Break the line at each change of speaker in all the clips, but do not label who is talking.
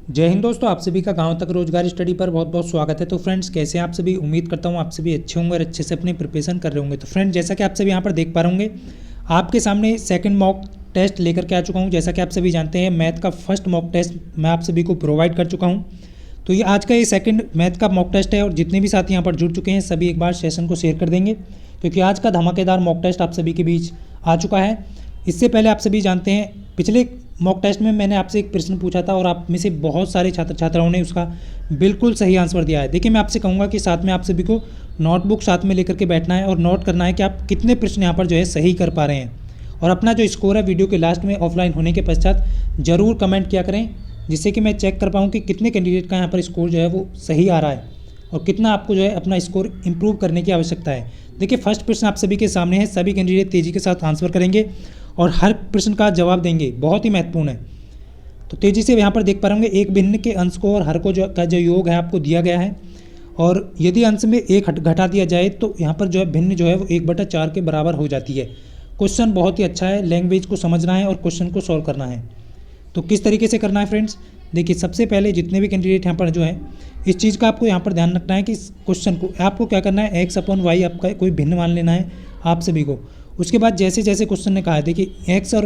जय हिंद दोस्तों, आप सभी का गांव तक रोजगार स्टडी पर बहुत बहुत स्वागत है। तो फ्रेंड्स, कैसे हैं आप सभी? उम्मीद करता हूं आप सभी अच्छे होंगे और अच्छे से अपनी प्रिपरेशन कर रहे होंगे। तो फ्रेंड्स, जैसा कि आप सभी यहां पर देख पा रहे होंगे, आपके सामने सेकंड मॉक टेस्ट लेकर के आ चुका हूं। जैसा कि आप सभी जानते हैं, मैथ का फर्स्ट मॉक टेस्ट मैं आप सभी को प्रोवाइड कर चुका हूँ। तो ये आज का ये सेकंड मैथ का मॉक टेस्ट है और जितने भी साथी यहाँ पर जुड़ चुके हैं सभी एक बार सेशन को शेयर कर देंगे, क्योंकि आज का धमाकेदार मॉक टेस्ट आप सभी के बीच आ चुका है। इससे पहले आप सभी जानते हैं, पिछले मॉक टेस्ट में मैंने आपसे एक प्रश्न पूछा था और आप में से बहुत सारे छात्र छात्राओं ने उसका बिल्कुल सही आंसर दिया है। देखिए, मैं आपसे कहूँगा कि साथ में आप सभी को नोटबुक साथ में लेकर के बैठना है और नोट करना है कि आप कितने प्रश्न यहाँ पर जो है सही कर पा रहे हैं। और अपना जो स्कोर है वीडियो के लास्ट में ऑफलाइन होने के पश्चात ज़रूर कमेंट किया करें, जिससे कि मैं चेक कर पाऊँ कि कितने कैंडिडेट का यहाँ पर स्कोर जो है वो सही आ रहा है और कितना आपको जो है अपना स्कोर इंप्रूव करने की आवश्यकता है। देखिए, फर्स्ट प्रश्न आप सभी के सामने है। सभी कैंडिडेट तेज़ी के साथ आंसर करेंगे और हर प्रश्न का जवाब देंगे, बहुत ही महत्वपूर्ण है। तो तेज़ी से यहाँ पर देख पा रहे एक भिन्न के अंश को और हर को का जो योग है आपको दिया गया है, और यदि अंश में एक घटा दिया जाए तो यहाँ पर जो है भिन्न जो है वो 1/4 के बराबर हो जाती है। क्वेश्चन बहुत ही अच्छा है, लैंग्वेज को समझना है और क्वेश्चन को सॉल्व करना है। तो किस तरीके से करना है फ्रेंड्स? देखिए, सबसे पहले जितने भी कैंडिडेट यहाँ पर जो है, इस चीज़ का आपको यहाँ पर ध्यान रखना है कि इस क्वेश्चन को आपको क्या करना है, x/y आपका कोई भिन्न मान लेना है आप सभी को। उसके बाद जैसे जैसे क्वेश्चन ने कहा है, देखिए एक्स और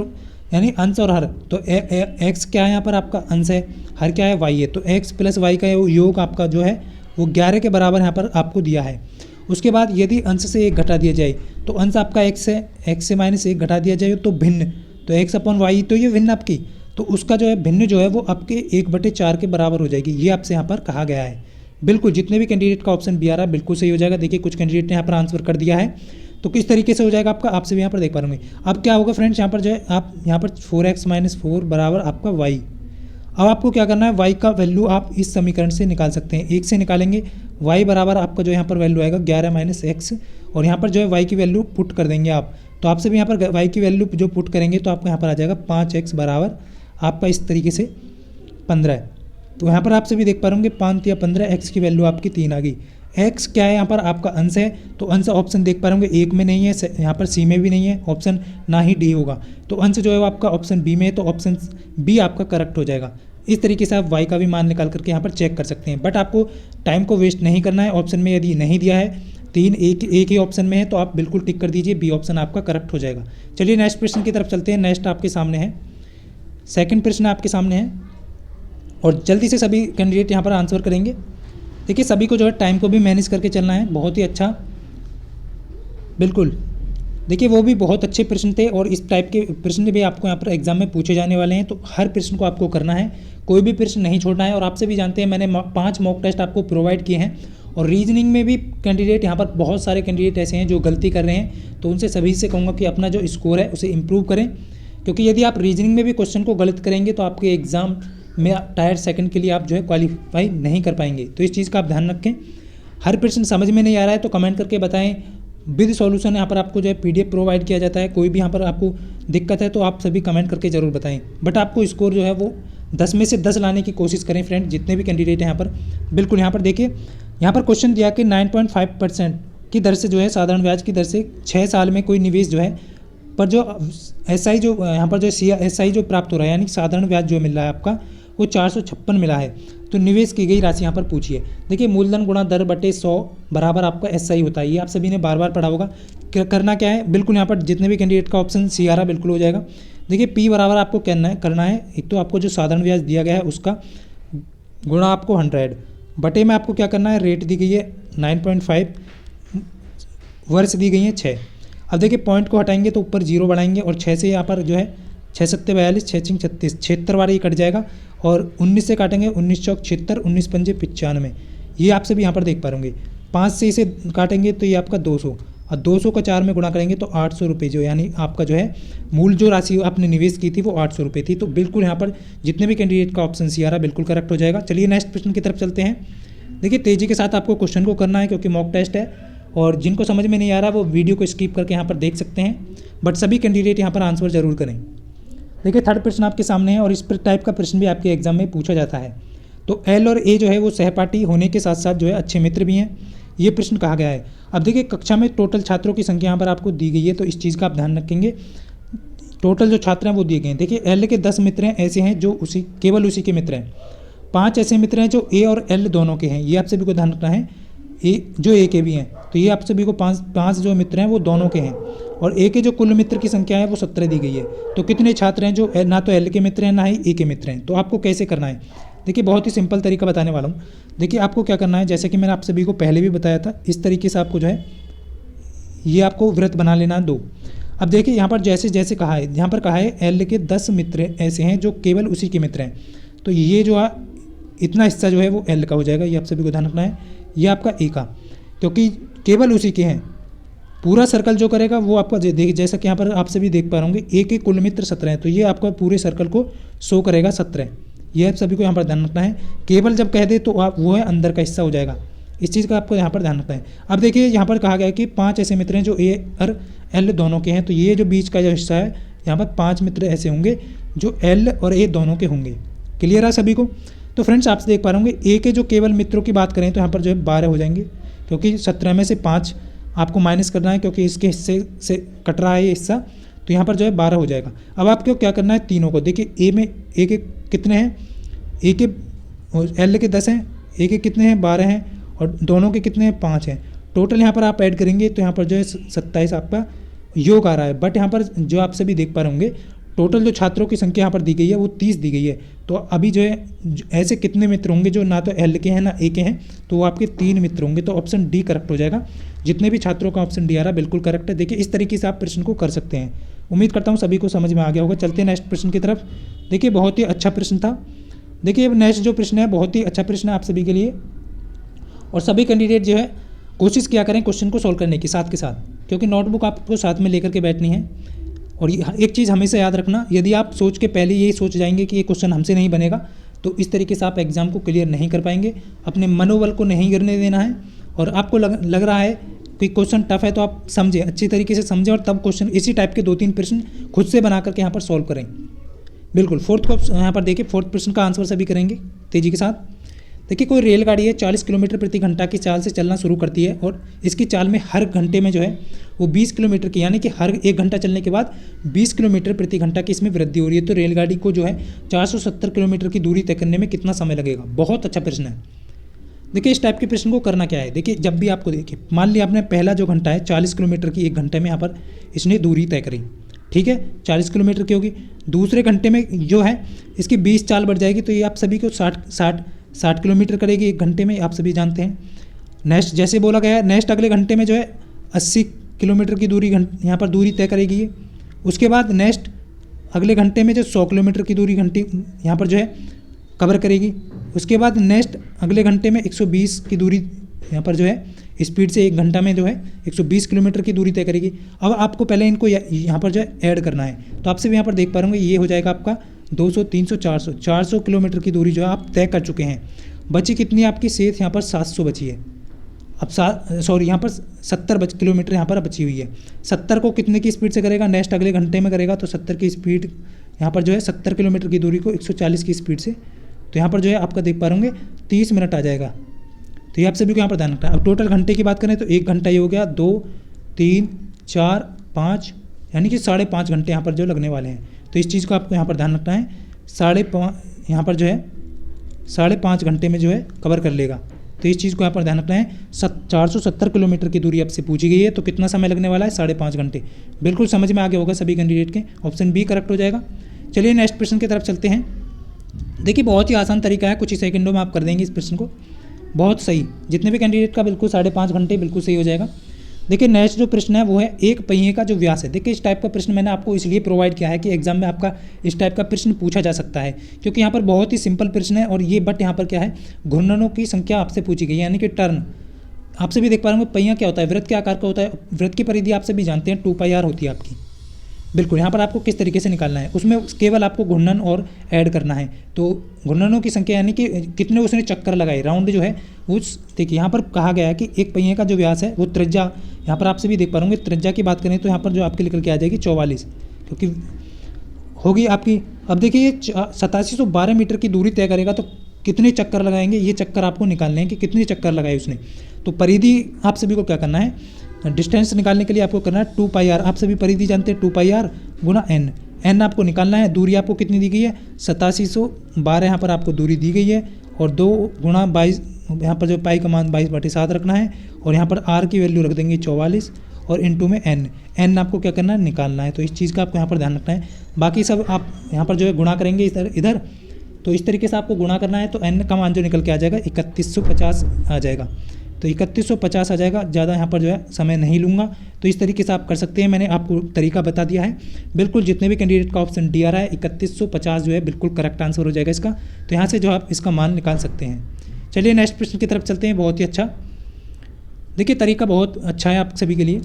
यानी अंश और हर, तो एक्स क्या है यहाँ पर आपका अंश है, हर क्या है वाई है, तो एक्स प्लस वाई का योग आपका जो है वो 11 के बराबर यहाँ पर आपको दिया है। उसके बाद यदि अंश से 1 घटा दिया जाए तो अंश आपका एक्स है, एक्स से -1 घटा दिया जाए तो भिन्न, तो x/y, तो ये भिन्न आपकी, तो उसका जो है भिन्न जो है वो आपके 1/4 के बराबर हो जाएगी। ये आपसे यहाँ पर कहा गया है। बिल्कुल जितने भी कैंडिडेट का ऑप्शन बी आ रहा है बिल्कुल सही हो जाएगा। देखिए, कुछ कैंडिडेट ने यहाँ पर आंसर कर दिया है। तो किस तरीके से हो जाएगा आपका, आपसे भी यहाँ पर देख पा रहे होंगे। अब क्या होगा फ्रेंड्स, यहाँ पर जो है आप यहाँ पर 4x - 4 बराबर आपका y। अब आपको क्या करना है, y का वैल्यू आप इस समीकरण से निकाल सकते हैं, 1 से निकालेंगे। y बराबर आपका जो यहाँ पर वैल्यू आएगा 11 - x, और यहाँ पर जो है y की वैल्यू पुट कर देंगे आप। तो आपसे भी यहाँ पर y की वैल्यू जो पुट करेंगे तो आपको यहाँ पर आ जाएगा 5x बराबर आपका इस तरीके से 15। तो यहाँ पर आप सभी देख पा रहे होंगे 5 या 15, x की वैल्यू आपकी 3 आ गई। x क्या है यहाँ पर आपका अंश है, तो अंश ऑप्शन देख पा रहे होंगे 1 में नहीं है, यहाँ पर सी में भी नहीं है ऑप्शन, ना ही डी होगा। तो अंश जो है वो आपका ऑप्शन बी में है, तो ऑप्शन बी आपका करेक्ट हो जाएगा। इस तरीके से आप y का भी मान निकाल करके यहाँ पर चेक कर सकते हैं। बट आपको टाइम को वेस्ट नहीं करना है। ऑप्शन में यदि नहीं दिया है, 3 एक ही ऑप्शन में है, तो आप बिल्कुल टिक कर दीजिए, बी ऑप्शन आपका करेक्ट हो जाएगा। चलिए नेक्स्ट प्रश्न की तरफ चलते हैं। नेक्स्ट आपके सामने है, सेकंड प्रश्न आपके सामने है और जल्दी से सभी कैंडिडेट यहाँ पर आंसर करेंगे। देखिए, सभी को जो है टाइम को भी मैनेज करके चलना है, बहुत ही अच्छा। बिल्कुल, देखिए वो भी बहुत अच्छे प्रश्न थे और इस टाइप के प्रश्न भी आपको यहाँ पर एग्जाम में पूछे जाने वाले हैं। तो हर प्रश्न को आपको करना है, कोई भी प्रश्न नहीं छोड़ना है। और आपसे भी जानते हैं मैंने 5 मॉक टेस्ट आपको प्रोवाइड किए हैं और रीजनिंग में भी कैंडिडेट यहाँ पर बहुत सारे कैंडिडेट ऐसे हैं जो गलती कर रहे हैं। तो उनसे सभी से कहूँगा कि अपना जो स्कोर है उसे इम्प्रूव करें, क्योंकि यदि आप रीजनिंग में भी क्वेश्चन को गलत करेंगे तो आपके एग्ज़ाम में टायर सेकंड के लिए आप जो है क्वालिफाई नहीं कर पाएंगे। तो इस चीज़ का आप ध्यान रखें। हर प्रश्न समझ में नहीं आ रहा है तो कमेंट करके बताएं, विद सॉल्यूशन यहाँ पर आपको जो है PDF प्रोवाइड किया जाता है। कोई भी यहाँ पर आपको दिक्कत है तो आप सभी कमेंट करके ज़रूर बताएं। बट आपको स्कोर जो है वो 10 में से 10 लाने की कोशिश करें फ्रेंड, जितने भी कैंडिडेट हैं यहाँ पर। बिल्कुल, यहाँ पर देखिए, यहाँ पर क्वेश्चन दिया कि 9.5% की दर से जो है साधारण ब्याज की दर से 6 साल में कोई निवेश जो है पर जो SI जो यहाँ पर जो SI जो प्राप्त हो रहा है, यानी साधारण ब्याज जो मिल रहा है आपका वो 456 मिला है। तो निवेश की गई राशि यहाँ पर पूछिए। देखिए, मूलधन गुणा दर बटे 100 बराबर आपका SI होता है। ये आप सभी ने बार बार पढ़ा होगा। करना क्या है, बिल्कुल यहाँ पर जितने भी कैंडिडेट का ऑप्शन सी आ रहा बिल्कुल हो जाएगा। देखिए, P बराबर आपको करना है एक तो आपको जो साधारण ब्याज दिया गया है उसका गुणा आपको 100 बटे में आपको क्या करना है, रेट दी गई है 9.5, वर्ष दी गई है 6। अब देखिए, पॉइंट को हटाएंगे तो ऊपर 0 बढ़ाएंगे और 6 से यहाँ पर जो है 6 7 42, 6 6 36, 76 वाला ये कट जाएगा और 19 से काटेंगे 19 चौक 76, 19 पंजे 95। ये आप सभी यहाँ पर देख पा रहे 5 से इसे काटेंगे तो ये आपका 200 और 200 का 4 में गुणा करेंगे तो 800 रुपये, जो यानी आपका जो है मूल जो राशि आपने निवेश की थी वो 800 रुपये थी। तो बिल्कुल यहाँ पर जितने भी कैंडिडेट का ऑप्शन सी आ रहा बिल्कुल करेक्ट हो जाएगा। चलिए नेक्स्ट प्रश्न की तरफ चलते हैं। देखिए, तेज़ी के साथ आपको क्वेश्चन को करना है क्योंकि मॉक टेस्ट है और जिनको समझ में नहीं आ रहा वो वीडियो को स्किप करके यहाँ पर देख सकते हैं। बट सभी कैंडिडेट यहाँ पर आंसर जरूर करें। देखिए, थर्ड प्रश्न आपके सामने है और इस टाइप का प्रश्न भी आपके एग्जाम में पूछा जाता है। तो L और A जो है वो सहपाठी होने के साथ साथ जो है अच्छे मित्र भी हैं, ये प्रश्न कहा गया है। अब देखिए, कक्षा में टोटल छात्रों की संख्या यहाँ पर आपको दी गई है, तो इस चीज़ का आप ध्यान रखेंगे। टोटल जो छात्र हैं वो दिए गए हैं। देखिए, L के 10 मित्र हैं ऐसे हैं जो केवल उसी के मित्र हैं। 5 ऐसे मित्र हैं जो ए और एल दोनों के हैं, ये आप सभी को ध्यान रखना है। जो ए के भी हैं, तो ये आप सभी को पाँच जो मित्र हैं वो दोनों के हैं, और ए के जो कुल मित्र की संख्या है वो 17 दी गई है। तो कितने छात्र हैं जो ना तो एल के मित्र हैं ना ही ए के मित्र हैं। तो आपको कैसे करना है, देखिए बहुत ही सिंपल तरीका बताने वाला हूँ। देखिए आपको क्या करना है, जैसे कि मैंने आप सभी को पहले भी बताया था, इस तरीके से आपको जो है ये आपको वृत्त बना लेना है 2। अब देखिए यहाँ पर जैसे जैसे कहा है, यहाँ पर कहा है एल के 10 मित्र ऐसे हैं जो केवल उसी के मित्र हैं, तो ये जो है इतना हिस्सा जो है वो एल का हो जाएगा, ये आप सभी को ध्यान रखना है। ये आपका ए का, क्योंकि केवल उसी के हैं। पूरा सर्कल जो करेगा वो आपका जैसा कि यहाँ पर आप सभी देख पा रहे होंगे, ए के कुल मित्र 17 हैं, तो ये आपका पूरे सर्कल को शो करेगा 17। ये आप सभी को यहाँ पर ध्यान रखना है। केवल जब कह दे तो आप वो है अंदर का हिस्सा हो जाएगा, इस चीज़ का आपको यहाँ पर ध्यान रखना है। अब देखिए यहाँ पर कहा गया है कि 5 ऐसे मित्र हैं जो ए और एल दोनों के हैं, तो ये जो बीच का जो हिस्सा है यहाँ पर 5 मित्र ऐसे होंगे जो एल और ए दोनों के होंगे। क्लियर है सभी को। तो फ्रेंड्स आपसे देख पा रहे होंगे ए के जो केवल मित्रों की बात करें तो यहाँ पर जो है 12 हो जाएंगे, क्योंकि 17 में से 5 आपको माइनस करना है, क्योंकि इसके हिस्से से कट रहा है ये हिस्सा, तो यहाँ पर जो है 12 हो जाएगा। अब आपको क्या करना है, तीनों को देखिए, ए में ए के कितने हैं, ए के एल के 10 हैं, ए के कितने हैं 12 हैं, और दोनों के कितने हैं 5 हैं। टोटल यहाँ पर आप ऐड करेंगे तो यहाँ पर जो है 27 आपका योग आ रहा है। बट यहाँ पर जो आप सभी देख पा रहे होंगे, टोटल जो छात्रों की संख्या यहाँ पर दी गई है वो 30 दी गई है। तो अभी जो है ऐसे कितने मित्र होंगे जो ना तो एल के हैं ना ए के हैं, तो वो आपके 3 मित्र होंगे। तो ऑप्शन डी करेक्ट हो जाएगा। जितने भी छात्रों का ऑप्शन डी आ रहा है बिल्कुल करेक्ट है। देखिए इस तरीके से आप प्रश्न को कर सकते हैं। उम्मीद करता हूँ सभी को समझ में आ गया होगा। चलते हैं नेक्स्ट प्रश्न की तरफ। देखिए बहुत ही अच्छा प्रश्न था। देखिए नेक्स्ट जो प्रश्न है बहुत ही अच्छा प्रश्न है आप सभी के लिए, और सभी कैंडिडेट जो है कोशिश किया करें क्वेश्चन को सॉल्व करने की साथ के साथ, क्योंकि नोटबुक आपको साथ में लेकर के बैठनी है। और एक चीज़ हमेशा याद रखना, यदि आप सोच के पहले यही सोच जाएंगे कि ये क्वेश्चन हमसे नहीं बनेगा, तो इस तरीके से आप एग्ज़ाम को क्लियर नहीं कर पाएंगे। अपने मनोबल को नहीं गिरने देना है, और आपको लग रहा है कि क्वेश्चन टफ है तो आप समझें, अच्छी तरीके से समझें, और तब क्वेश्चन इसी टाइप के 2-3 प्रश्न खुद से बना करके यहाँ पर सॉल्व करें। बिल्कुल फोर्थ को यहाँ पर देखिए, फोर्थ प्रश्न का आंसर सभी करेंगे तेज़ी के साथ। देखिए कोई रेलगाड़ी है 40 किलोमीटर प्रति घंटा की चाल से चलना शुरू करती है, और इसकी चाल में हर घंटे में जो है वो 20 किलोमीटर की, यानी कि हर 1 घंटा चलने के बाद 20 किलोमीटर प्रति घंटा की इसमें वृद्धि हो रही है। तो रेलगाड़ी को जो है 470 किलोमीटर की दूरी तय करने में कितना समय लगेगा। बहुत अच्छा प्रश्न है। देखिए इस टाइप के प्रश्न को करना क्या है, देखिए जब भी आपको देखिए मान लिया आपने पहला जो घंटा है 40 किलोमीटर की 1 घंटे में यहाँ पर इसने दूरी तय करी, ठीक है 40 किलोमीटर की होगी। दूसरे घंटे में जो है इसकी 20 चाल बढ़ जाएगी, तो ये आप सभी को 60 किलोमीटर करेगी 1 घंटे में, आप सभी जानते हैं। नेक्स्ट जैसे बोला गया है, नेक्स्ट अगले घंटे में जो है 80 किलोमीटर की दूरी यहाँ पर दूरी तय करेगी ये। उसके बाद नेक्स्ट अगले घंटे में जो 100 किलोमीटर की दूरी घंटे यहाँ पर जो है कवर करेगी। उसके बाद नेक्स्ट अगले घंटे में 120 की दूरी यहाँ पर जो है स्पीड से 1 घंटा में जो है 120 किलोमीटर की दूरी तय करेगी। अब आपको पहले इनको यहाँ पर जो है ऐड करना है, तो आपसे भी यहाँ पर देख पा रहे होंगे ये हो जाएगा आपका 200, 300, 400 किलोमीटर की दूरी जो है आप तय कर चुके हैं। बची कितनी आपकी शेष यहाँ पर 700 बची है। अब यहाँ पर 70 किलोमीटर यहाँ पर बची हुई है। 70 को कितने की स्पीड से करेगा, नेक्स्ट अगले घंटे में करेगा, तो 70 की स्पीड यहाँ पर जो है 70 किलोमीटर की दूरी को 140 की स्पीड से, तो यहाँ पर जो है आपका देख पा रहे होंगे 30 मिनट आ जाएगा। तो ये आप सभी को यहाँ पर ध्यान रखना है। अब टोटल घंटे की बात करें तो 1 घंटा ये हो गया, 2, 3, 4, 5, यानी कि 5.5 घंटे यहाँ पर जो लगने वाले हैं। तो इस चीज़ को आपको यहाँ पर ध्यान रखना है। 5.5 यहाँ पर जो है 5.5 घंटे में जो है कवर कर लेगा। तो इस चीज़ को यहाँ पर ध्यान रखना है। 470 किलोमीटर की दूरी आपसे पूछी गई है, तो कितना समय लगने वाला है 5.5 घंटे। बिल्कुल समझ में आ गया होगा सभी कैंडिडेट के। ऑप्शन बी करेक्ट हो जाएगा। चलिए नेक्स्ट प्रश्न की तरफ चलते हैं। देखिए बहुत ही आसान तरीका है, कुछ ही सेकंडों में आप कर देंगे इस प्रश्न को। बहुत सही, जितने भी कैंडिडेट का बिल्कुल 5.5 घंटे बिल्कुल सही हो जाएगा। देखिए नेक्स्ट जो प्रश्न है वो है एक पहिए का जो व्यास है। देखिए इस टाइप का प्रश्न मैंने आपको इसलिए प्रोवाइड किया है कि एग्जाम में आपका इस टाइप का प्रश्न पूछा जा सकता है, क्योंकि यहाँ पर बहुत ही सिंपल प्रश्न है। और ये बट यहाँ पर क्या है, घूर्णनों की संख्या आपसे पूछी गई है, यानी कि टर्न। आप सभी देख पा रहे होंगे पहिया क्या होता है, वृत्त के आकार का होता है। वृत्त की परिधि आप सभी जानते हैं 2πr होती है आपकी। बिल्कुल यहाँ पर आपको किस तरीके से निकालना है, उसमें केवल आपको घूर्णन और ऐड करना है। तो घूर्णनों की संख्या यानी कि कितने उसने चक्कर लगाए, राउंड जो है उस, देखिए यहाँ पर कहा गया है कि एक पहिए का जो व्यास है वो त्रिज्या, यहाँ पर आपसे भी देख पा रहे होंगे त्रिज्या की बात करें तो यहाँ पर जो आपके निकल के आ जाएगी 44, क्योंकि होगी आपकी। अब देखिए ये 8712 मीटर की दूरी तय करेगा, तो कितने चक्कर लगाएंगे, ये चक्कर आपको निकालने हैं कि कितने चक्कर लगाए उसने। तो परिधि आप सभी को क्या करना है, डिस्टेंस निकालने के लिए आपको करना है 2πr। आप सभी परिधि जानते हैं 2πr गुना n, एन आपको निकालना है। दूरी आपको कितनी दी गई है 8712 यहाँ पर आपको दूरी दी गई है और 2 गुणा 22 यहाँ पर जो पाई का मान 22/7 रखना है और यहाँ पर आर की वैल्यू रख देंगे 44 और इनटू में एन आपको क्या करना है निकालना है। तो इस चीज़ का आपको यहाँ पर ध्यान रखना है। बाकी सब आप यहाँ पर जो है गुणा करेंगे इधर तो इस तरीके से आपको गुणा करना है। तो एन का मान जो निकल के आ जाएगा 3150 आ जाएगा। तो 3150 आ जाएगा। ज़्यादा यहाँ पर जो है समय नहीं लूँगा। तो इस तरीके से आप कर सकते हैं। मैंने आपको तरीका बता दिया है। बिल्कुल जितने भी कैंडिडेट का ऑप्शन डी आ रहा है 3150 जो है बिल्कुल करेक्ट आंसर हो जाएगा इसका। तो यहाँ से जो आप इसका मान निकाल सकते हैं। चलिए नेक्स्ट प्रश्न की तरफ चलते हैं। बहुत ही अच्छा, देखिए तरीका बहुत अच्छा है आप सभी के लिए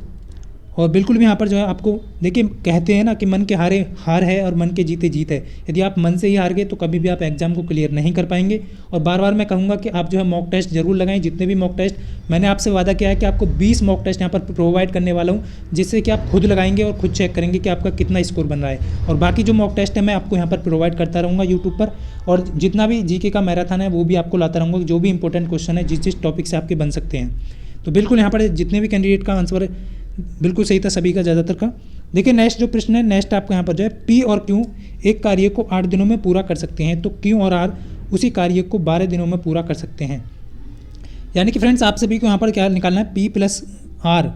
और बिल्कुल भी यहाँ पर जो है आपको देखिए कहते हैं ना कि मन के हारे हार है और मन के जीते जीत है। यदि आप मन से ही हार गए तो कभी भी आप एग्जाम को क्लियर नहीं कर पाएंगे। और बार बार मैं कहूँगा कि आप जो है मॉक टेस्ट जरूर लगाएं। जितने भी मॉक टेस्ट मैंने आपसे वादा किया है कि आपको 20 मॉक टेस्ट यहाँ पर प्रोवाइड करने वाला हूँ, जिससे कि आप खुद लगाएंगे और खुद चेक करेंगे कि आपका कितना स्कोर बन रहा है। और बाकी जो मॉक टेस्ट है मैं आपको यहाँ पर प्रोवाइड करता रहूँगा यूट्यूब पर। और जितना भी जीके का मैराथन है वो भी आपको लाता रहूँगा, जो भी इंपॉर्टेंट क्वेश्चन है जिस टॉपिक से आपके बन सकते हैं। तो बिल्कुल यहाँ पर जितने भी कैंडिडेट का आंसर बिल्कुल सही था सभी का, ज़्यादातर का। देखिए नेक्स्ट जो प्रश्न है, नेक्स्ट आपको यहाँ पर जो है पी और क्यू एक कार्य को 8 दिनों में पूरा कर सकते हैं तो क्यू और आर उसी कार्य को 12 दिनों में पूरा कर सकते हैं। यानी कि फ्रेंड्स आप सभी को यहाँ पर क्या निकालना है, पी प्लस आर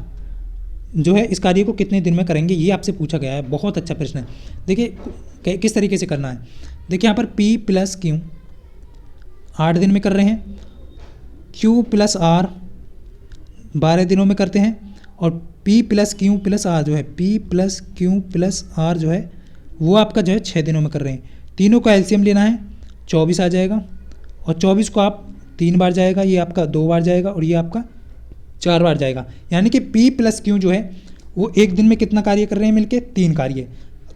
जो है इस कार्य को कितने दिन में करेंगे, ये आपसे पूछा गया है। बहुत अच्छा प्रश्न है। देखिए किस तरीके से करना है। देखिए यहाँ पर पी प्लस क्यू 8 दिन में कर रहे हैं, क्यू प्लस आर 12 दिनों में करते हैं और P plus Q plus R जो है P plus Q plus R जो है वो आपका जो है 6 दिनों में कर रहे हैं। तीनों का एलसीएम लेना है, 24 आ जाएगा और 24 को आप 3 बार जाएगा, ये आपका 2 बार जाएगा और ये आपका 4 बार जाएगा। यानी कि P प्लस क्यू जो है वो एक दिन में कितना कार्य कर रहे हैं मिलके 3 कार्य।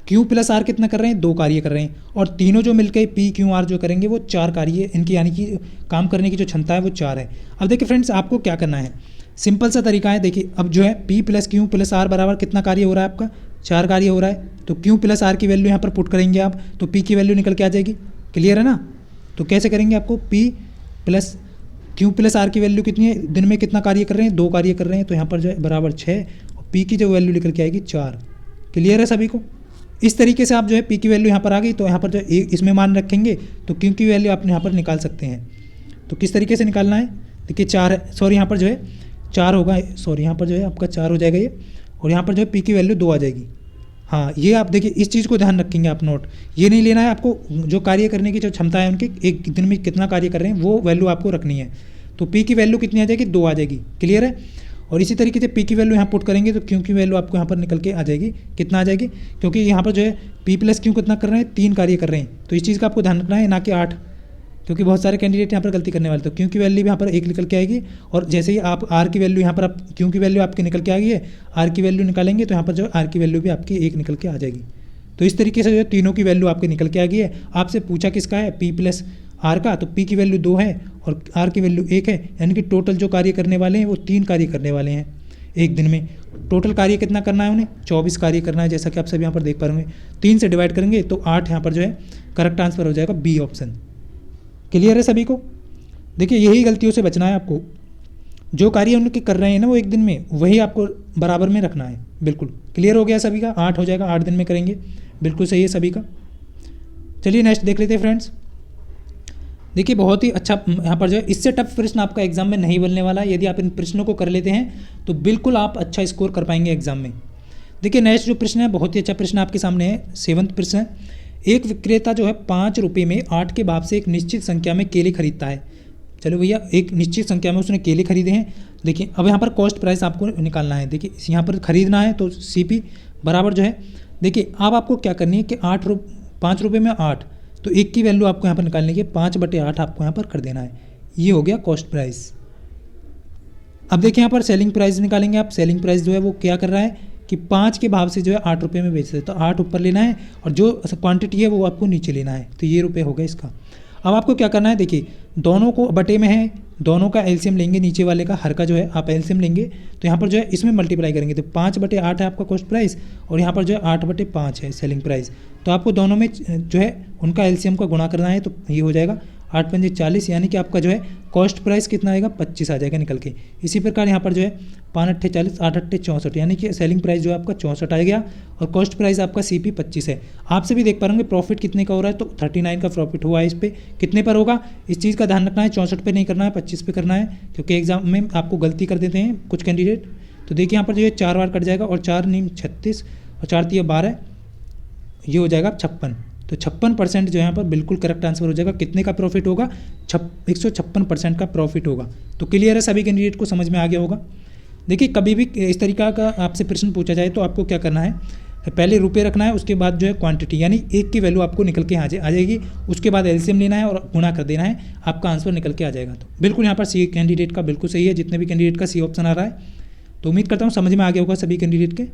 Q प्लस आर कितना कर रहे हैं 2 कार्य कर रहे हैं और तीनों जो मिलकर P क्यू आर जो करेंगे वो 4 कार्य इनकी, यानी कि काम करने की जो क्षमता है वो 4 है। अब देखिए फ्रेंड्स आपको क्या करना है, सिंपल सा तरीका है। देखिए अब जो है P plus Q plus R बराबर कितना कार्य हो रहा है आपका 4 कार्य हो रहा है। तो Q प्लस आर की वैल्यू यहाँ पर पुट करेंगे आप तो P की वैल्यू निकल के आ जाएगी। क्लियर है ना। तो कैसे करेंगे, आपको P plus Q plus R की वैल्यू कितनी है, दिन में कितना कार्य कर रहे हैं 2 कार्य कर रहे हैं तो यहाँ पर जो है बराबर 6 और P की जो वैल्यू निकल के आएगी 4। क्लियर है सभी को। इस तरीके से आप जो है P की वैल्यू यहाँ पर आ गई तो यहाँ पर जो इसमें मान रखेंगे तो Q की वैल्यू आप यहाँ पर निकाल सकते हैं। तो किस तरीके से निकालना है, देखिए 4 है, सॉरी यहाँ पर जो है 4 होगा, सॉरी यहाँ पर जो है आपका 4 हो जाएगा ये और यहाँ पर जो है P की वैल्यू 2 आ जाएगी। हाँ ये आप देखिए इस चीज़ को ध्यान रखेंगे आप नोट, ये नहीं लेना है आपको, जो कार्य करने की जो क्षमता है उनकी एक दिन में कितना कार्य कर रहे हैं वो वैल्यू आपको रखनी है। तो P की वैल्यू कितनी आ जाएगी 2 आ जाएगी। क्लियर है। और इसी तरीके से P की वैल्यू यहाँ पुट करेंगे तो Q की वैल्यू आपको यहाँ पर निकल के आ जाएगी, कितना आ जाएगी, क्योंकि यहाँ पर जो है P प्लस क्यू कितना कर रहे हैं 3 कार्य कर रहे हैं। तो इस चीज़ का आपको ध्यान रखना है, ना कि 8, क्योंकि बहुत सारे कैंडिडेट यहाँ पर गलती करने वाले। तो क्यू की वैल्यू भी यहाँ पर 1 निकल के आएगी और जैसे ही आप आर की वैल्यू यहाँ पर आप क्यू की वैल्यू आपकी निकल के आ गई है, आर की वैल्यू निकालेंगे तो यहाँ पर जो आर की वैल्यू भी आपकी 1 निकल के आ जाएगी। तो इस तरीके से जो है तीनों की वैल्यू आपकी निकल के आ गई है। आपसे पूछा किसका है, P प्लस आर का, तो P की वैल्यू 2 है और आर की वैल्यू 1 है, यानी कि टोटल जो कार्य करने वाले हैं वो 3 कार्य करने वाले हैं एक दिन में। टोटल कार्य कितना करना है उन्हें 24 कार्य करना है, जैसा कि आप सब यहाँ पर देख पा रहे 3 से डिवाइड करेंगे तो 8 यहाँ पर जो है करेक्ट आंसर हो जाएगा बी ऑप्शन। क्लियर है सभी को। देखिए यही गलतियों से बचना है आपको, जो कार्य उनके कर रहे हैं ना वो एक दिन में वही आपको बराबर में रखना है। बिल्कुल क्लियर हो गया सभी का, 8 हो जाएगा, 8 दिन में करेंगे, बिल्कुल सही है सभी का। चलिए नेक्स्ट देख लेते हैं फ्रेंड्स। देखिए बहुत ही अच्छा यहाँ पर जो है इससे टफ प्रश्न आपका एग्जाम में नहीं बनने वाला है। यदि आप इन प्रश्नों को कर लेते हैं तो बिल्कुल आप अच्छा स्कोर कर पाएंगे एग्जाम में। देखिए नेक्स्ट जो प्रश्न है बहुत ही अच्छा प्रश्न आपके सामने है, 7वां प्रश्न है। एक विक्रेता जो है 5 रुपये में 8 के भाव से एक निश्चित संख्या में केले खरीदता है। चलो भैया एक निश्चित संख्या में उसने केले खरीदे हैं। देखिए अब यहाँ पर कॉस्ट प्राइस आपको निकालना है। देखिए यहाँ पर खरीदना है तो CP बराबर जो है, देखिए अब आपको क्या करनी है कि 5 रुपये में 8 तो 1 की वैल्यू आपको यहाँ पर निकालने की 5/8 आपको यहाँ पर कर देना है। ये हो गया कॉस्ट प्राइस। अब देखिए यहाँ पर सेलिंग प्राइस निकालेंगे आप। सेलिंग प्राइस जो है वो क्या कर रहा है कि 5 के भाव से जो है 8 रुपये में बेच रहे हैं, तो 8 ऊपर लेना है और जो क्वांटिटी है वो आपको नीचे लेना है। तो ये रुपये हो गया इसका। अब आपको क्या करना है, देखिए दोनों को बटे में है, दोनों का एलसीएम लेंगे, नीचे वाले का हर का जो है आप एलसीएम लेंगे तो यहाँ पर जो है इसमें मल्टीप्लाई करेंगे तो 5/8 है आपका कॉस्ट प्राइस और यहाँ पर जो है 8/5 है सेलिंग प्राइस। तो आपको दोनों में जो है उनका एलसीएम का गुणा करना है तो ये हो जाएगा 8 पंजे 40, यानी कि आपका जो है कॉस्ट प्राइस कितना आएगा 25 आ जाएगा निकल के। इसी प्रकार यहाँ पर जो है 5 अट्ठे 40, 8 अट्ठे 64, यानी कि सेलिंग प्राइस जो है आपका 64 आ गया और कॉस्ट प्राइस आपका CP 25 है। आप सभी देख पा रहे होंगे प्रॉफिट कितने का हो रहा है, तो 39 का प्रॉफिट हुआ है। इस पर कितने पर होगा इस चीज़ का ध्यान रखना है, 64 पे नहीं करना है, 25 पे करना है, क्योंकि एग्जाम में आपको गलती कर देते हैं कुछ कैंडिडेट। तो देखिए यहाँ पर जो है 4 बार कट जाएगा और 4 नीम 36 और 4 तिया 12, ये हो जाएगा 56। तो 56% जो है यहाँ पर बिल्कुल करेक्ट आंसर हो जाएगा। कितने का प्रॉफिट होगा 156% का प्रॉफिट होगा। तो क्लियर है, सभी कैंडिडेट को समझ में आ गया होगा। देखिए कभी भी इस तरीका का आपसे प्रश्न पूछा जाए तो आपको क्या करना है, पहले रुपए रखना है, उसके बाद जो है क्वांटिटी, यानी एक की वैल्यू आपको निकल के आ जाएगी, उसके बाद एलसीएम लेना है और गुणा कर देना है, आपका आंसर निकल के आ जाएगा। तो बिल्कुल यहाँ पर सी कैंडिडेट का बिल्कुल सही है, जितने भी कैंडिडेट का सी ऑप्शन आ रहा है। तो उम्मीद करता हूँ समझ में आ गया होगा सभी कैंडिडेट के।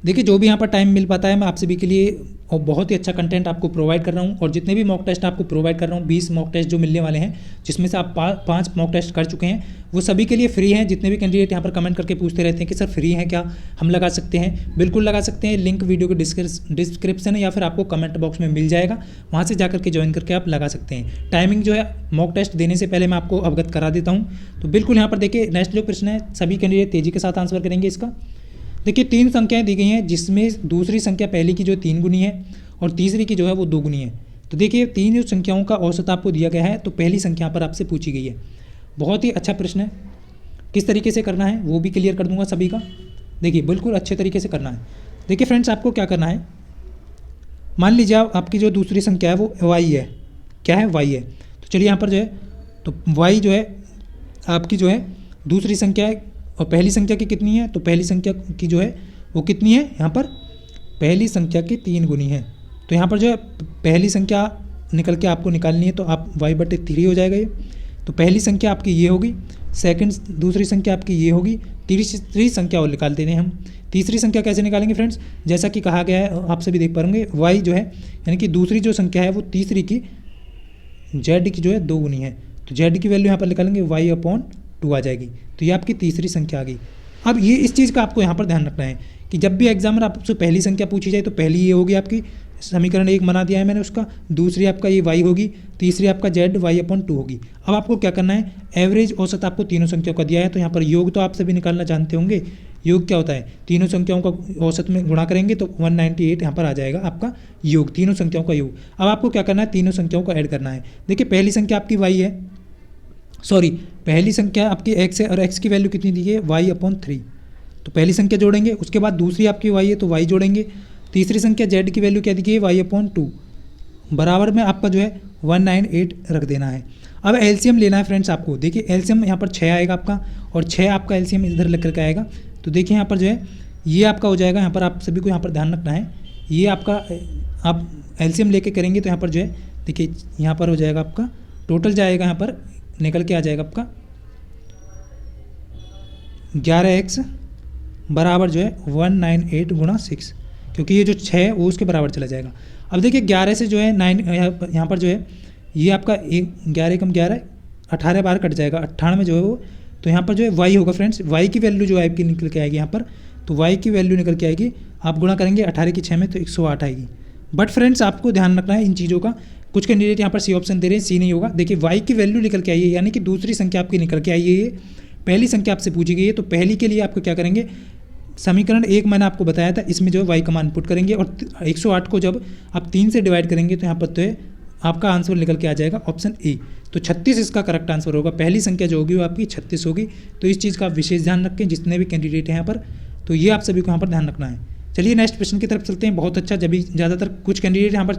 देखिए जो भी यहाँ पर टाइम मिल पाता है मैं आप सभी के लिए और बहुत ही अच्छा कंटेंट आपको प्रोवाइड कर रहा हूँ, और जितने भी मॉक टेस्ट आपको प्रोवाइड कर रहा हूँ 20 मॉक टेस्ट जो मिलने वाले हैं, जिसमें से आप 5 मॉक टेस्ट कर चुके हैं, वो सभी के लिए फ्री हैं। जितने भी कैंडिडेट यहाँ पर कमेंट करके पूछते रहते हैं कि सर फ्री है क्या, हम लगा सकते हैं, बिल्कुल लगा सकते हैं। लिंक वीडियो के डिस्क्रिप्शन है या फिर आपको कमेंट बॉक्स में मिल जाएगा, वहाँ से जाकर के ज्वाइन करके आप लगा सकते हैं। टाइमिंग जो है मॉक टेस्ट देने से पहले मैं आपको अवगत करा देता हूँ। तो बिल्कुल यहाँ पर देखिए नेक्स्ट जो प्रश्न है सभी कैंडिडेट तेज़ी के साथ आंसर करेंगे इसका। देखिए 3 संख्याएं दी गई हैं, जिसमें दूसरी संख्या पहली की जो 3 गुनी है और तीसरी की जो है वो 2 गुनी है। तो देखिए 3 जो संख्याओं का औसत आपको दिया गया है, तो पहली संख्या पर आपसे पूछी गई है। बहुत ही अच्छा प्रश्न है, किस तरीके से करना है वो भी क्लियर कर दूंगा सभी का। देखिए बिल्कुल अच्छे तरीके से करना है। देखिए फ्रेंड्स आपको क्या करना है, मान लीजिए आपकी जो दूसरी संख्या है वो y है, क्या है y है। तो चलिए यहाँ पर जो है तो y जो है आपकी जो है दूसरी संख्या है और पहली संख्या की कितनी है, तो पहली संख्या की जो है वो कितनी है, यहाँ पर पहली संख्या की 3 गुनी है। तो यहाँ पर जो है पहली संख्या निकल के आपको निकालनी है, तो आप y/3 हो जाएगा ये। तो पहली संख्या आपकी ये होगी, दूसरी संख्या आपकी ये होगी, तीसरी संख्या और निकाल देते हैं हम। तीसरी संख्या कैसे निकालेंगे फ्रेंड्स, जैसा कि कहा गया है आप सभी देख पा होंगे, y जो है यानी कि दूसरी जो संख्या है वो तीसरी की z की जो है 2 गुनी है। तो z की वैल्यू यहाँ पर निकालेंगे y/2 आ जाएगी। तो ये आपकी तीसरी संख्या आ गई। अब ये इस चीज़ का आपको यहाँ पर ध्यान रखना है कि जब भी एग्जामिनर आपसे पहली संख्या पूछी जाए तो पहली ये होगी आपकी, समीकरण 1 बना दिया है मैंने उसका, दूसरी आपका ये y होगी, तीसरी आपका z y/2 होगी। अब आपको क्या करना है, एवरेज औसत आपको तीनों संख्याओं का दिया है, तो यहाँ पर योग तो आप सभी निकालना जानते होंगे। योग क्या होता है, तीनों संख्याओं का औसत में गुणा करेंगे तो 198 यहाँ पर आ जाएगा आपका योग, तीनों संख्याओं का योग। अब आपको क्या करना है, तीनों संख्याओं को ऐड करना है। देखिए पहली संख्या आपकी y है, पहली संख्या आपकी x है और x की वैल्यू कितनी दी है y/3। तो पहली संख्या जोड़ेंगे, उसके बाद दूसरी आपकी y है तो y जोड़ेंगे, तीसरी संख्या z की वैल्यू क्या दी है y/2, बराबर में आपका जो है 198 रख देना है। अब एलसीएम लेना है फ्रेंड्स आपको। देखिए एलसीएम यहाँ पर 6 आएगा आपका, और 6 आपका एलसीएम इधर लेकर के आएगा। तो देखिए यहाँ पर जो है ये आपका हो जाएगा, यहाँ पर आप सभी को यहाँ पर ध्यान रखना है, ये आपका आप एलसीएम लेके करेंगे तो यहाँ पर जो है देखिए यहाँ पर हो जाएगा आपका टोटल जाएगा, यहाँ पर निकल के आ जाएगा आपका 11x बराबर जो है 198 गुणा 6, क्योंकि ये जो 6 है वो उसके बराबर चला जाएगा। अब देखिए 11 से जो है 9 यहाँ पर जो है ये आपका 11 कम 11 18 बार कट जाएगा, 98 जो है वो, तो यहाँ पर जो है y होगा फ्रेंड्स, y की वैल्यू जो है आपकी निकल के आएगी यहाँ पर, तो y की वैल्यू निकल के आएगी, आप गुणा करेंगे 18 की 6 में तो 108 आएगी। बट फ्रेंड्स आपको ध्यान रखना है इन चीज़ों का, कुछ कैंडिडेट यहाँ पर सी ऑप्शन दे रहे हैं, सी नहीं होगा। देखिए y की वैल्यू निकल के आई है, यानी कि दूसरी संख्या आपकी निकल के आई है, ये पहली संख्या आपसे पूछी गई है, तो पहली के लिए आपको क्या करेंगे, समीकरण 1 मैंने आपको बताया था, इसमें जो है y का मान पुट करेंगे और 108 को जब आप 3 से डिवाइड करेंगे तो यहाँ पर तो है आपका आंसर निकल के आ जाएगा ऑप्शन ए। तो 36 इसका करेक्ट आंसर होगा, पहली संख्या जो होगी वो आपकी 36 होगी। तो इस चीज़ का विशेष ध्यान रखें जितने भी कैंडिडेट हैं यहाँ पर, तो ये आप सभी को यहाँ पर ध्यान रखना है। चलिए नेक्स्ट प्रश्न की तरफ चलते हैं। बहुत अच्छा, जब ज़्यादातर कुछ कैंडिडेट यहाँ पर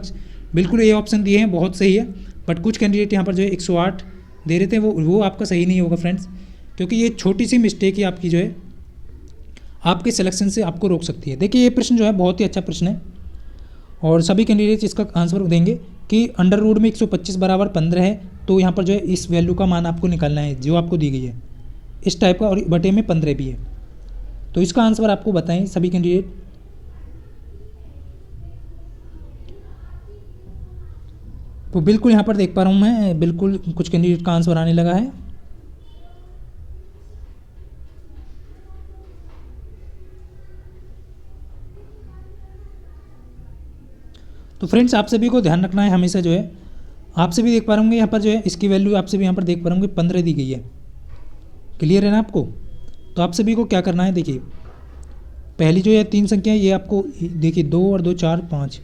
बिल्कुल ए ऑप्शन दिए हैं, बहुत सही है, बट कुछ कैंडिडेट यहाँ पर जो है 108 दे रहे थे, वो आपका सही नहीं होगा फ्रेंड्स, क्योंकि ये छोटी सी मिस्टेक ही आपकी जो है आपके सिलेक्शन से आपको रोक सकती है। देखिए ये प्रश्न जो है बहुत ही अच्छा प्रश्न है और सभी कैंडिडेट इसका आंसर देंगे कि अंडर रूट में 125 बराबर 15 है, तो यहाँ पर जो है इस वैल्यू का मान आपको निकालना है जो आपको दी गई है इस टाइप का, और बटे में 15 भी है। तो इसका आंसर आपको बताएं सभी कैंडिडेट। तो बिल्कुल यहाँ पर देख पा रहा हूँ मैं, बिल्कुल कुछ कैंडिडेट का आंसर आने लगा है। तो फ्रेंड्स आप सभी को ध्यान रखना है हमेशा जो है आपसे भी देख पा रहे होंगे यहाँ पर जो है इसकी वैल्यू आपसे भी यहाँ पर देख पा रहे होंगे 15 दी गई है। क्लियर है ना आपको? तो आप सभी को क्या करना है, देखिए पहली जो है 3 संख्या है ये आपको देखिए 2 और 2 4 5,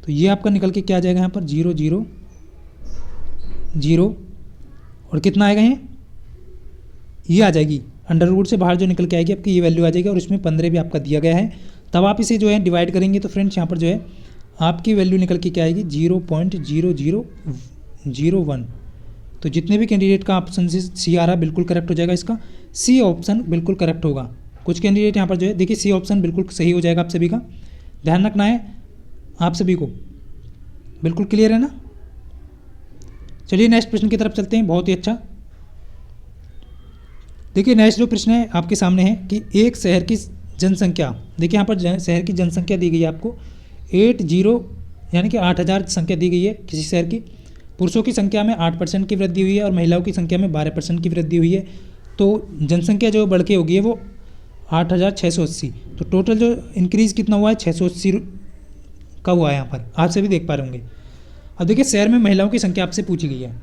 तो ये आपका निकल के क्या आ जाएगा यहाँ पर 0 0 0 और कितना आएगा ये आ जाएगी अंडर रूट से बाहर जो निकल के आएगी आपकी ये वैल्यू आ जाएगी और इसमें 15 भी आपका दिया गया है। तब आप इसे जो है डिवाइड करेंगे तो फ्रेंड्स यहाँ पर जो है आपकी वैल्यू निकल के क्या आएगी 0.0001। तो जितने भी कैंडिडेट का ऑप्शन सी आ रहा है बिल्कुल करेक्ट हो जाएगा, इसका सी ऑप्शन बिल्कुल करेक्ट होगा। कुछ कैंडिडेट यहाँ पर जो है देखिए सी ऑप्शन बिल्कुल सही हो जाएगा, आप सभी का ध्यान रखना है आप सभी को। बिल्कुल क्लियर है ना? चलिए नेक्स्ट प्रश्न की तरफ चलते हैं। बहुत ही अच्छा, देखिए नेक्स्ट जो प्रश्न है आपके सामने है कि एक शहर की जनसंख्या, देखिए यहाँ पर शहर की जनसंख्या दी गई है आपको 80 यानी कि 8000 संख्या दी गई है किसी शहर की। पुरुषों की संख्या में 8% की वृद्धि हुई है और महिलाओं की संख्या में 12% की वृद्धि हुई है। तो जनसंख्या जो बढ़ के होगी है वो 8680। तो टोटल जो इंक्रीज़ कितना हुआ है 680 का हुआ है यहाँ पर, आप सभी देख पा रहे होंगे। अब देखिए शहर में महिलाओं की संख्या आपसे पूछी गई है।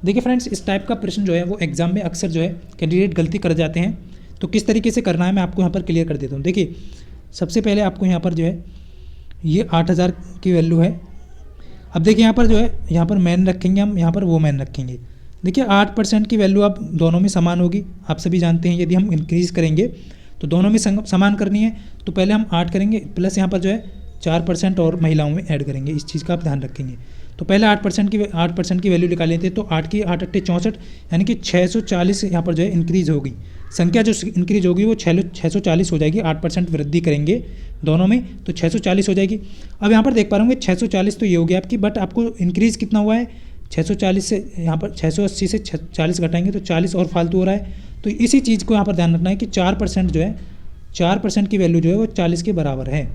देखिए फ्रेंड्स इस टाइप का प्रश्न जो है वो एग्जाम में अक्सर जो है कैंडिडेट गलती कर जाते हैं। तो किस तरीके से करना है मैं आपको यहाँ पर क्लियर कर देता हूँ। देखिए सबसे पहले आपको यहाँ पर जो है ये 8000 की वैल्यू है। अब देखिए यहाँ पर जो है यहाँ पर मैन रखेंगे हम, यहाँ पर वो मैन रखेंगे। देखिए 8% की वैल्यू अब दोनों में समान होगी, आप सभी जानते हैं। यदि हम इंक्रीज़ करेंगे तो दोनों में समान करनी है, तो पहले हम 8 करेंगे प्लस यहाँ पर जो है 4% और महिलाओं में ऐड करेंगे। इस चीज़ का आप ध्यान रखेंगे। तो पहले 8% की वैल्यू निकाल लेते हैं। तो 8 की 8 8 64 यानी कि 640 यहाँ पर जो है इंक्रीज़ होगी। संख्या जो इंक्रीज होगी वो 640 हो जाएगी। 8% वृद्धि करेंगे दोनों में तो 640 हो जाएगी। अब यहाँ पर देख पा रहे होंगे 640 तो ये हो गया आपकी, बट आपको इंक्रीज़ कितना हुआ है 640 से यहाँ पर 680 से 40 घटाएंगे तो 40 और फालतू हो रहा है। तो इसी चीज़ को यहाँ पर ध्यान रखना है कि 4% जो है 4% की वैल्यू जो है वो 40 के बराबर है।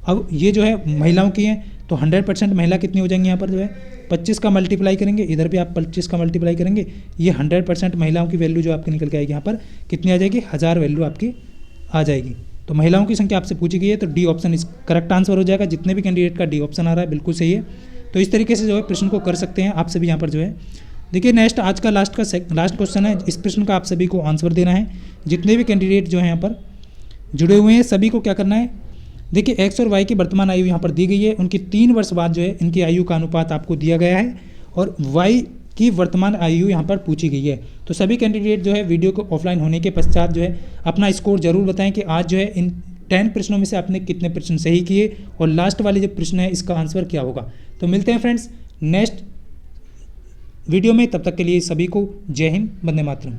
अब ये जो है महिलाओं की है तो 100% महिला कितनी हो जाएंगी यहाँ पर जो है 25 का मल्टीप्लाई करेंगे, इधर भी आप 25 का मल्टीप्लाई करेंगे, ये 100% महिलाओं की वैल्यू जो आपकी निकल के आएगी यहाँ पर कितनी आ जाएगी 1000 वैल्यू आपकी आ जाएगी। तो महिलाओं की संख्या आपसे पूछी गई है तो डी ऑप्शन इस करेक्ट आंसर हो जाएगा। जितने भी कैंडिडेट का डी ऑप्शन आ रहा है बिल्कुल सही है। तो इस तरीके से जो है प्रश्न को कर सकते हैं आप सभी यहाँ पर जो है। देखिए नेक्स्ट आज का लास्ट क्वेश्चन है। इस प्रश्न का आप सभी को आंसर देना है। जितने भी कैंडिडेट जो है यहाँ पर जुड़े हुए हैं सभी को क्या करना है, देखिए एक्स और वाई की वर्तमान आयु यहाँ पर दी गई है। उनकी 3 वर्ष बाद जो है इनकी आयु का अनुपात आपको दिया गया है और वाई की वर्तमान आयु यहाँ पर पूछी गई है। तो सभी कैंडिडेट जो है वीडियो को ऑफलाइन होने के पश्चात जो है अपना स्कोर जरूर बताएं कि आज जो है इन 10 प्रश्नों में से आपने कितने प्रश्न सही किए और लास्ट वाले जो प्रश्न है इसका आंसर क्या होगा। तो मिलते हैं फ्रेंड्स नेक्स्ट वीडियो में, तब तक के लिए सभी को जय हिंद, वंदे मातरम।